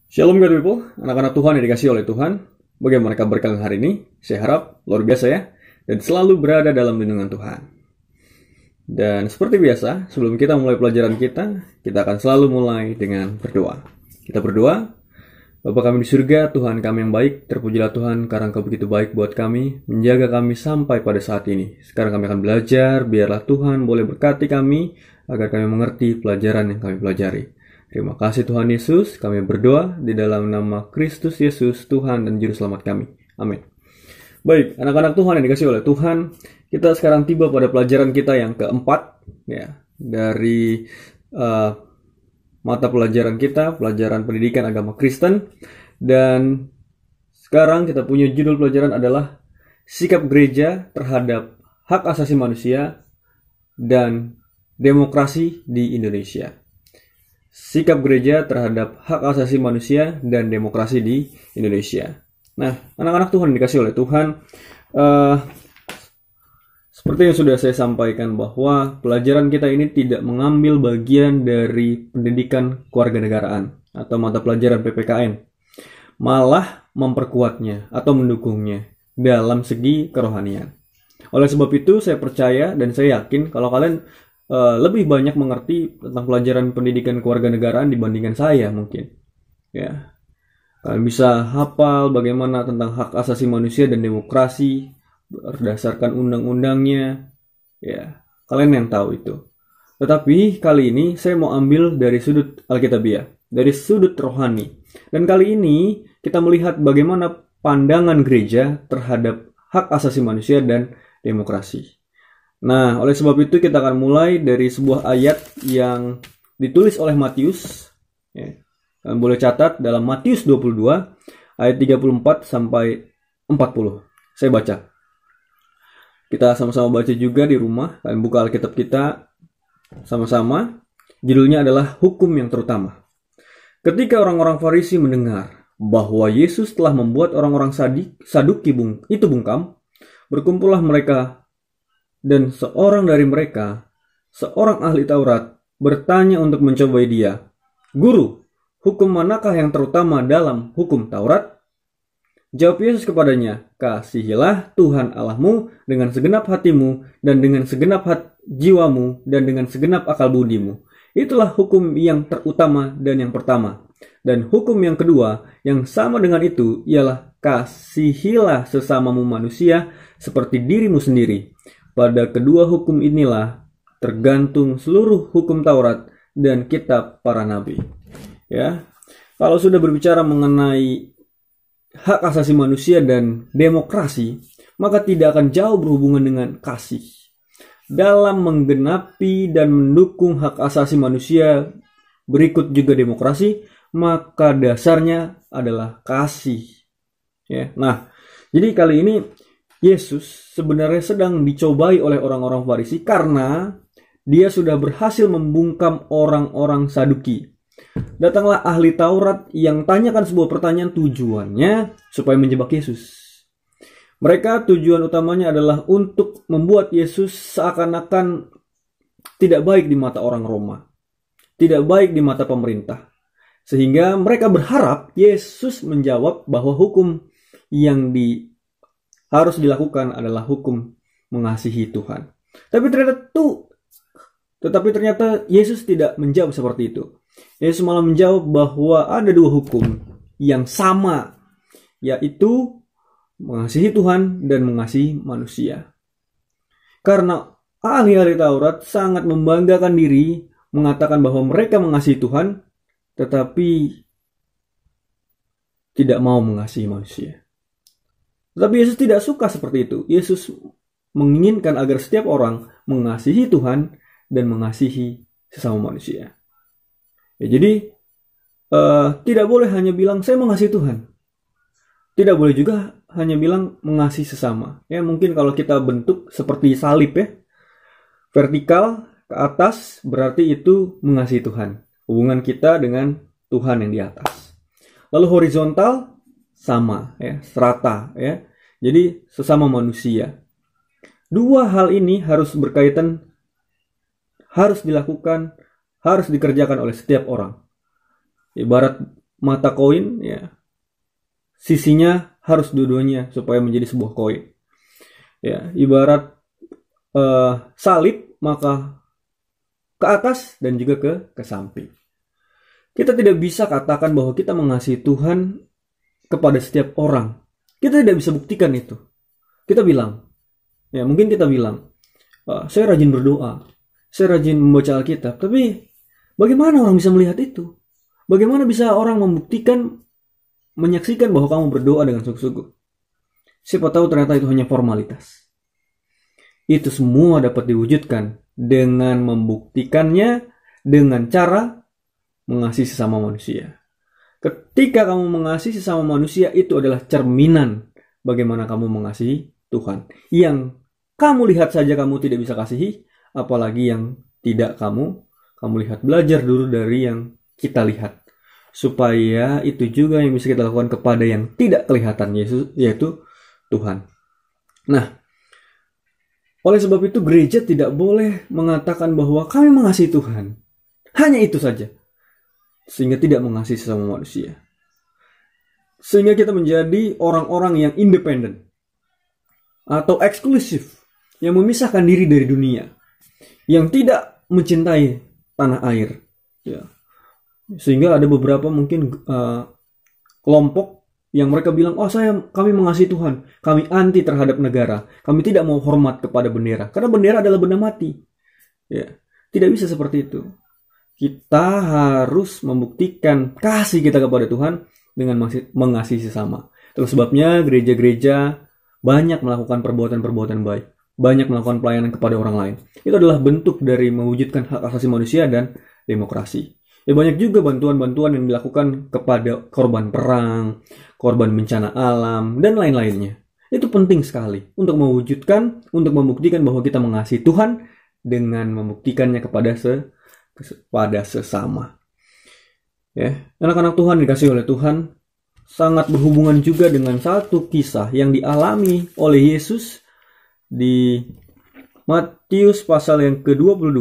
Shalom God people, anak-anak Tuhan yang dikasihi oleh Tuhan. Bagaimana kabar kalian hari ini? Saya harap luar biasa ya, dan selalu berada dalam lindungan Tuhan. Dan seperti biasa, sebelum kita mulai pelajaran kita akan selalu mulai dengan berdoa. Kita berdoa. Bapa kami di surga, Tuhan kami yang baik, terpujilah Tuhan karena Engkau begitu baik buat kami, menjaga kami sampai pada saat ini. Sekarang kami akan belajar, biarlah Tuhan boleh berkati kami, agar kami mengerti pelajaran yang kami pelajari. Terima kasih Tuhan Yesus, kami berdoa di dalam nama Kristus Yesus, Tuhan dan Juru Selamat kami. Amin. Baik, anak-anak Tuhan yang dikasihi oleh Tuhan, kita sekarang tiba pada pelajaran kita yang keempat, ya, dari mata pelajaran kita, pelajaran pendidikan agama Kristen. Dan sekarang kita punya judul pelajaran adalah sikap gereja terhadap hak asasi manusia dan demokrasi di Indonesia. Sikap gereja terhadap hak asasi manusia dan demokrasi di Indonesia. Nah, anak-anak Tuhan dikasih oleh Tuhan, seperti yang sudah saya sampaikan bahwa pelajaran kita ini tidak mengambil bagian dari pendidikan kewarganegaraan atau mata pelajaran PPKN, malah memperkuatnya atau mendukungnya dalam segi kerohanian. Oleh sebab itu, saya percaya dan saya yakin kalau kalian lebih banyak mengerti tentang pelajaran pendidikan kewarganegaraan dibandingkan saya mungkin. Ya, kalian bisa hafal bagaimana tentang hak asasi manusia dan demokrasi berdasarkan undang-undangnya. Ya, kalian yang tahu itu. Tetapi kali ini saya mau ambil dari sudut Alkitabiah, dari sudut rohani. Dan kali ini kita melihat bagaimana pandangan gereja terhadap hak asasi manusia dan demokrasi. Nah, oleh sebab itu kita akan mulai dari sebuah ayat yang ditulis oleh Matius. Ya, kalian boleh catat dalam Matius 22 ayat 34 sampai 40. Saya baca. Kita sama-sama baca juga di rumah. Kalian buka Alkitab kita sama-sama. Judulnya adalah Hukum yang Terutama. Ketika orang-orang Farisi mendengar bahwa Yesus telah membuat orang-orang Saduki itu bungkam, berkumpullah mereka. Dan seorang dari mereka, seorang ahli Taurat, bertanya untuk mencobai dia, "Guru, hukum manakah yang terutama dalam hukum Taurat?" Jawab Yesus kepadanya, "Kasihilah Tuhan Allahmu dengan segenap hatimu, dan dengan segenap jiwamu, dan dengan segenap akal budimu." Itulah hukum yang terutama dan yang pertama. Dan hukum yang kedua, yang sama dengan itu, ialah kasihilah sesamamu manusia seperti dirimu sendiri. Pada kedua hukum inilah tergantung seluruh hukum Taurat dan kitab para nabi. Ya, kalau sudah berbicara mengenai hak asasi manusia dan demokrasi, maka tidak akan jauh berhubungan dengan kasih. Dalam menggenapi dan mendukung hak asasi manusia, berikut juga demokrasi, maka dasarnya adalah kasih. Ya, nah, jadi kali ini Yesus sebenarnya sedang dicobai oleh orang-orang Farisi karena dia sudah berhasil membungkam orang-orang Saduki. Datanglah ahli Taurat yang tanyakan sebuah pertanyaan, tujuannya supaya menjebak Yesus. Mereka tujuan utamanya adalah untuk membuat Yesus seakan-akan tidak baik di mata orang Roma, tidak baik di mata pemerintah. Sehingga mereka berharap Yesus menjawab bahwa hukum yang harus dilakukan adalah hukum mengasihi Tuhan. Tetapi ternyata Yesus tidak menjawab seperti itu. Yesus malah menjawab bahwa ada dua hukum yang sama, yaitu mengasihi Tuhan dan mengasihi manusia. Karena ahli-ahli Taurat sangat membanggakan diri, mengatakan bahwa mereka mengasihi Tuhan, tetapi tidak mau mengasihi manusia. Tetapi Yesus tidak suka seperti itu. Yesus menginginkan agar setiap orang mengasihi Tuhan dan mengasihi sesama manusia. Ya, jadi tidak boleh hanya bilang saya mengasihi Tuhan. Tidak boleh juga hanya bilang mengasihi sesama. Ya, mungkin kalau kita bentuk seperti salib ya, vertikal ke atas berarti itu mengasihi Tuhan. Hubungan kita dengan Tuhan yang di atas. Lalu horizontal sama ya, serata ya. Jadi sesama manusia. Dua hal ini harus berkaitan, harus dilakukan, harus dikerjakan oleh setiap orang. Ibarat mata koin, ya sisinya harus dua-duanya supaya menjadi sebuah koin. Ya, ibarat salib, maka ke atas dan juga ke samping. Kita tidak bisa katakan bahwa kita mengasihi Tuhan kepada setiap orang. Kita tidak bisa buktikan itu. Kita bilang, ya mungkin kita bilang, saya rajin berdoa, saya rajin membaca Alkitab, tapi bagaimana orang bisa melihat itu? Bagaimana bisa orang membuktikan, menyaksikan bahwa kamu berdoa dengan sungguh-sungguh? Siapa tahu ternyata itu hanya formalitas. Itu semua dapat diwujudkan dengan membuktikannya dengan cara mengasihi sesama manusia. Ketika kamu mengasihi sesama manusia, itu adalah cerminan bagaimana kamu mengasihi Tuhan. Yang kamu lihat saja kamu tidak bisa kasihi, apalagi yang tidak kamu lihat. Belajar dulu dari yang kita lihat, supaya itu juga yang bisa kita lakukan kepada yang tidak kelihatan, yaitu Tuhan. Nah, oleh sebab itu gereja tidak boleh mengatakan bahwa kami mengasihi Tuhan. Hanya itu saja. Sehingga tidak mengasihi sesama manusia. Sehingga kita menjadi orang-orang yang independen. Atau eksklusif. Yang memisahkan diri dari dunia. Yang tidak mencintai tanah air. Ya. Sehingga ada beberapa mungkin kelompok yang mereka bilang, kami mengasihi Tuhan, kami anti terhadap negara, kami tidak mau hormat kepada bendera, karena bendera adalah benda mati. Ya, tidak bisa seperti itu. Kita harus membuktikan kasih kita kepada Tuhan dengan mengasihi sesama. Terus sebabnya gereja-gereja banyak melakukan perbuatan-perbuatan baik, banyak melakukan pelayanan kepada orang lain. Itu adalah bentuk dari mewujudkan hak asasi manusia dan demokrasi. Ya, banyak juga bantuan-bantuan yang dilakukan kepada korban perang, korban bencana alam, dan lain-lainnya. Itu penting sekali untuk membuktikan bahwa kita mengasihi Tuhan dengan membuktikannya kepada sesama. Ya, anak-anak Tuhan dikasihi oleh Tuhan, sangat berhubungan juga dengan satu kisah yang dialami oleh Yesus di Matius pasal yang ke-22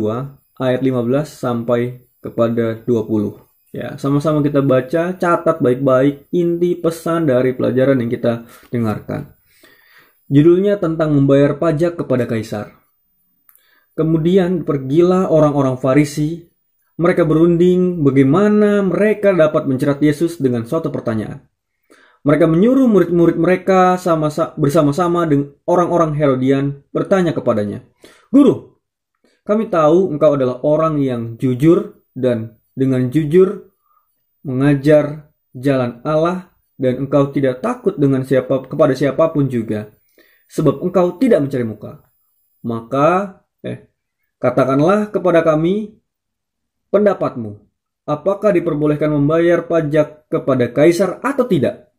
ayat 15 sampai kepada 20. Ya, sama-sama kita baca, catat baik-baik inti pesan dari pelajaran yang kita dengarkan. Judulnya tentang membayar pajak kepada kaisar. Kemudian pergilah orang-orang Farisi. Mereka berunding bagaimana mereka dapat mencerat Yesus dengan suatu pertanyaan. Mereka menyuruh murid-murid mereka bersama-sama dengan orang-orang Herodian bertanya kepadanya, "Guru, kami tahu engkau adalah orang yang jujur dan dengan jujur mengajar jalan Allah, dan engkau tidak takut kepada siapapun juga, sebab engkau tidak mencari muka. Maka katakanlah kepada kami pendapatmu, apakah diperbolehkan membayar pajak kepada kaisar atau tidak?"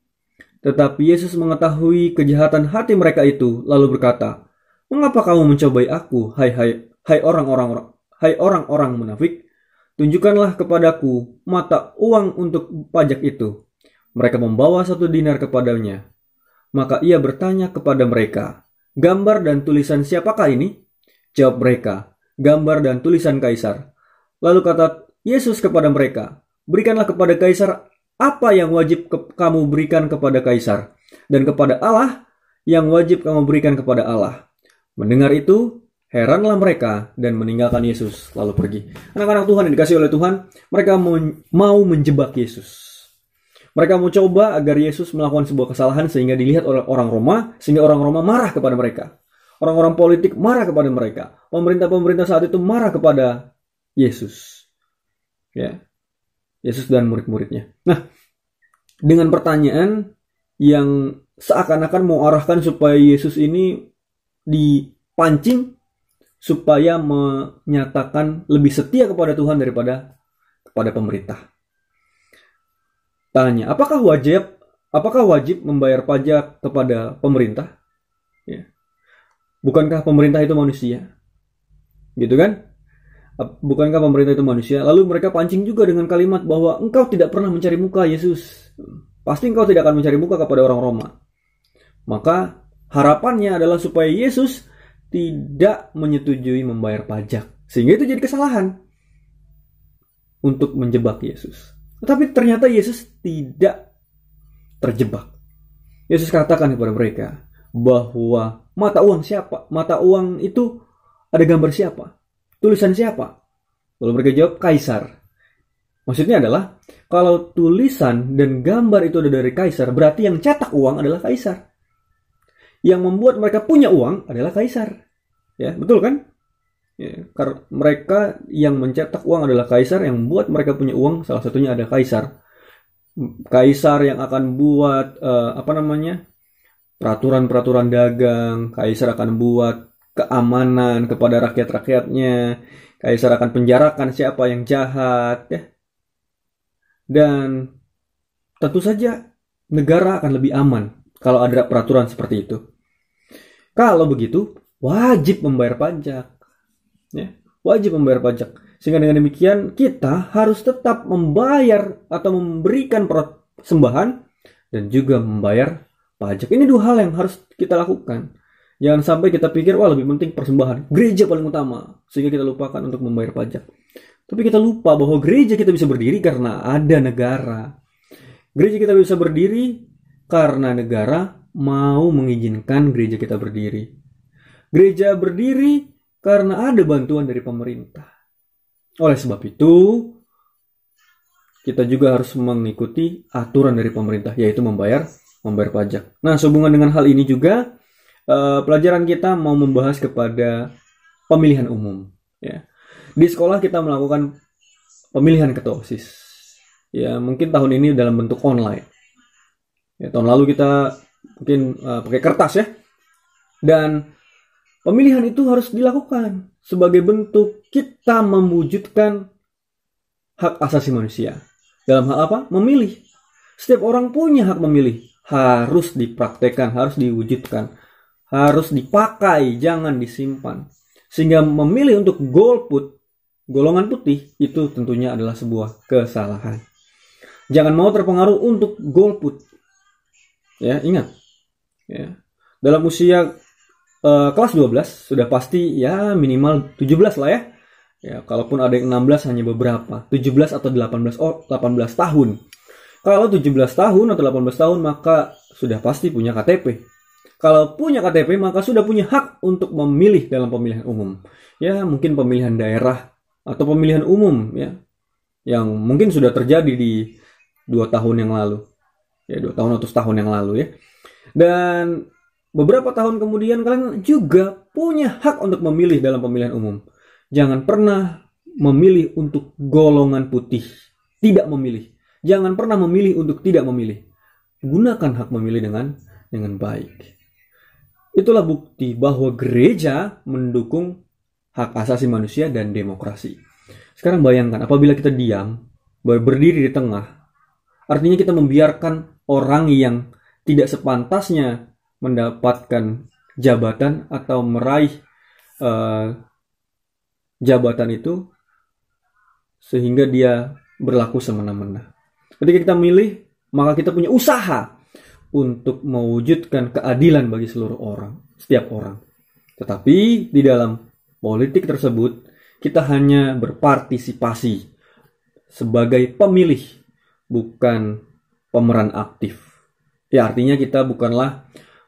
Tetapi Yesus mengetahui kejahatan hati mereka itu, lalu berkata, "Mengapa kamu mencobai aku, hai orang-orang munafik? Tunjukkanlah kepadaku mata uang untuk pajak itu." Mereka membawa 1 dinar kepadanya. Maka ia bertanya kepada mereka, "Gambar dan tulisan siapakah ini?" Jawab mereka, "Gambar dan tulisan kaisar." Lalu kata Yesus kepada mereka, "Berikanlah kepada kaisar apa yang wajib kamu berikan kepada kaisar, dan kepada Allah yang wajib kamu berikan kepada Allah." Mendengar itu, heranlah mereka dan meninggalkan Yesus lalu pergi. Anak-anak Tuhan yang dikasihi oleh Tuhan, mereka mau menjebak Yesus. Mereka mau coba agar Yesus melakukan sebuah kesalahan sehingga dilihat oleh orang Roma, sehingga orang Roma marah kepada mereka. Orang-orang politik marah kepada mereka. Pemerintah-pemerintah saat itu marah kepada Yesus. Ya. Yesus dan murid-muridnya. Nah, dengan pertanyaan yang seakan-akan mau arahkan supaya Yesus ini dipancing supaya menyatakan lebih setia kepada Tuhan daripada kepada pemerintah. Tanya, apakah wajib membayar pajak kepada pemerintah? Ya. Bukankah pemerintah itu manusia? Gitu kan? Bukankah pemerintah itu manusia? Lalu mereka pancing juga dengan kalimat bahwa engkau tidak pernah mencari muka, Yesus. Pasti engkau tidak akan mencari muka kepada orang Roma. Maka harapannya adalah supaya Yesus tidak menyetujui membayar pajak. Sehingga itu jadi kesalahan untuk menjebak Yesus. Tetapi ternyata Yesus tidak terjebak. Yesus katakan kepada mereka bahwa mata uang siapa? Mata uang itu ada gambar siapa? Tulisan siapa? Lalu mereka jawab, Kaisar. Maksudnya adalah, kalau tulisan dan gambar itu ada dari Kaisar, berarti yang cetak uang adalah Kaisar. Yang membuat mereka punya uang adalah Kaisar. Ya, betul kan? Ya, karena mereka yang mencetak uang adalah Kaisar, yang membuat mereka punya uang salah satunya ada Kaisar. Kaisar yang akan buat peraturan-peraturan dagang, Kaisar akan buat keamanan kepada rakyat-rakyatnya, Kaisar akan penjarakan siapa yang jahat, ya. Dan tentu saja negara akan lebih aman kalau ada peraturan seperti itu. Kalau begitu, wajib membayar pajak, ya, wajib membayar pajak. Sehingga dengan demikian kita harus tetap membayar atau memberikan persembahan dan juga membayar pajak. Ini dua hal yang harus kita lakukan. Jangan sampai kita pikir, wah lebih penting persembahan, gereja paling utama, sehingga kita lupakan untuk membayar pajak. Tapi kita lupa bahwa gereja kita bisa berdiri karena ada negara. Gereja kita bisa berdiri karena negara mau mengizinkan gereja kita berdiri. Gereja berdiri karena ada bantuan dari pemerintah. Oleh sebab itu, kita juga harus mengikuti aturan dari pemerintah, yaitu membayar pajak. Nah, sehubungan dengan hal ini juga, pelajaran kita mau membahas kepada pemilihan umum. Ya. Di sekolah kita melakukan pemilihan ketua OSIS. Ya, mungkin tahun ini dalam bentuk online. Ya, tahun lalu kita mungkin pakai kertas ya. Dan pemilihan itu harus dilakukan sebagai bentuk kita mewujudkan hak asasi manusia. Dalam hal apa? Memilih. Setiap orang punya hak memilih. Harus dipraktekkan, harus diwujudkan. Harus dipakai, jangan disimpan. Sehingga memilih untuk golput, golongan putih, itu tentunya adalah sebuah kesalahan. Jangan mau terpengaruh untuk golput. Ya, ingat. Ya. Dalam usia kelas 12 sudah pasti ya minimal 17 lah ya. Ya, kalaupun ada yang 16 hanya beberapa, 17 atau 18 tahun. Kalau 17 tahun atau 18 tahun maka sudah pasti punya KTP. Kalau punya KTP maka sudah punya hak untuk memilih dalam pemilihan umum. Ya, mungkin pemilihan daerah atau pemilihan umum ya. Yang mungkin sudah terjadi di 2 tahun yang lalu. Ya, 2 tahun atau setahun yang lalu ya. Dan beberapa tahun kemudian kalian juga punya hak untuk memilih dalam pemilihan umum. Jangan pernah memilih untuk golongan putih. Tidak memilih. Jangan pernah memilih untuk tidak memilih. Gunakan hak memilih dengan baik. Itulah bukti bahwa gereja mendukung hak asasi manusia dan demokrasi. Sekarang bayangkan apabila kita diam, berdiri di tengah, artinya kita membiarkan orang yang tidak sepantasnya mendapatkan jabatan atau meraih jabatan itu sehingga dia berlaku semena-mena. Ketika kita milih, maka kita punya usaha untuk mewujudkan keadilan bagi seluruh orang, setiap orang. Tetapi di dalam politik tersebut, kita hanya berpartisipasi sebagai pemilih, bukan pemeran aktif. Ya, artinya kita bukanlah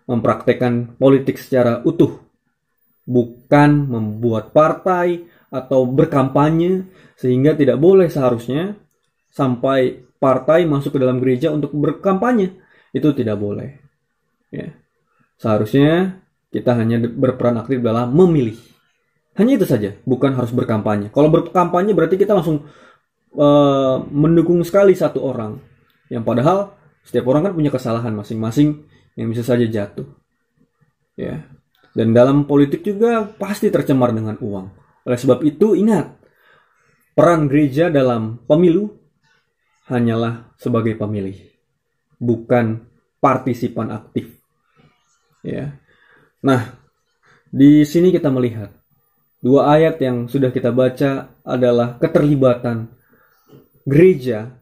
mempraktekkan politik secara utuh, bukan membuat partai atau berkampanye, sehingga tidak boleh seharusnya sampai partai masuk ke dalam gereja untuk berkampanye. Itu tidak boleh. Ya. Seharusnya kita hanya berperan aktif dalam memilih. Hanya itu saja, bukan harus berkampanye. Kalau berkampanye berarti kita langsung mendukung sekali satu orang. Yang padahal setiap orang kan punya kesalahan masing-masing yang bisa saja jatuh. Ya. Dan dalam politik juga pasti tercemar dengan uang. Oleh sebab itu ingat, peran gereja dalam pemilu hanyalah sebagai pemilih, bukan partisipan aktif. Ya. Nah, di sini kita melihat dua ayat yang sudah kita baca adalah keterlibatan gereja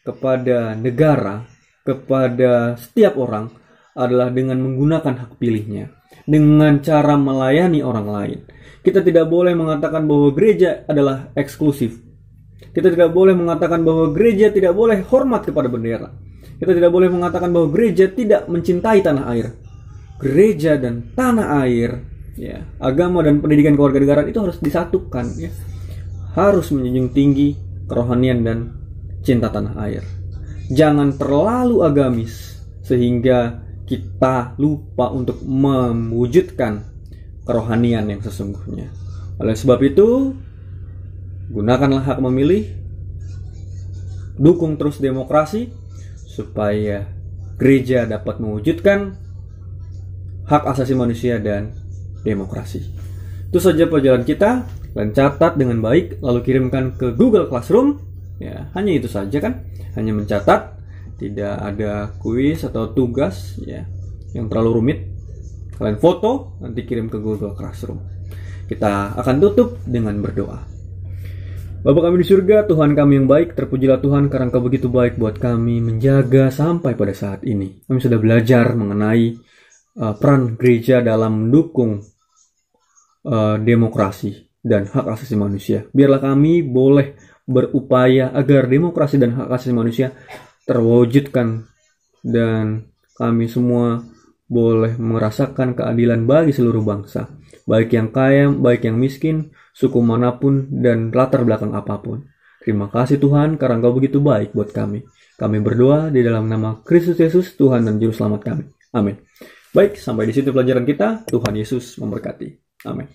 kepada negara, kepada setiap orang adalah dengan menggunakan hak pilihnya, dengan cara melayani orang lain. Kita tidak boleh mengatakan bahwa gereja adalah eksklusif. Kita tidak boleh mengatakan bahwa gereja tidak boleh hormat kepada bendera. Kita tidak boleh mengatakan bahwa gereja tidak mencintai tanah air. Gereja dan tanah air, ya, agama dan pendidikan kewarganegaraan itu harus disatukan, ya. Harus menjunjung tinggi kerohanian dan cinta tanah air. Jangan terlalu agamis sehingga kita lupa untuk mewujudkan kerohanian yang sesungguhnya. Oleh sebab itu, gunakanlah hak memilih, dukung terus demokrasi supaya gereja dapat mewujudkan hak asasi manusia dan demokrasi. Itu saja pelajaran kita. Dan catat dengan baik, lalu kirimkan ke Google Classroom. Ya, hanya itu saja kan? Hanya mencatat, tidak ada kuis atau tugas ya yang terlalu rumit. Kalian foto, nanti kirim ke Google Classroom. Kita akan tutup dengan berdoa. Bapa kami di surga, Tuhan kami yang baik, terpujilah Tuhan karena Engkau begitu baik buat kami menjaga sampai pada saat ini. Kami sudah belajar mengenai peran gereja dalam mendukung demokrasi dan hak asasi manusia. Biarlah kami boleh berupaya agar demokrasi dan hak asasi manusia terwujudkan dan kami semua boleh merasakan keadilan bagi seluruh bangsa, baik yang kaya, baik yang miskin, suku manapun dan latar belakang apapun. Terima kasih Tuhan karena Engkau begitu baik buat kami. Kami berdoa di dalam nama Kristus Yesus, Tuhan dan Juru Selamat kami. Amin. Baik, sampai di situ pelajaran kita. Tuhan Yesus memberkati. Amin.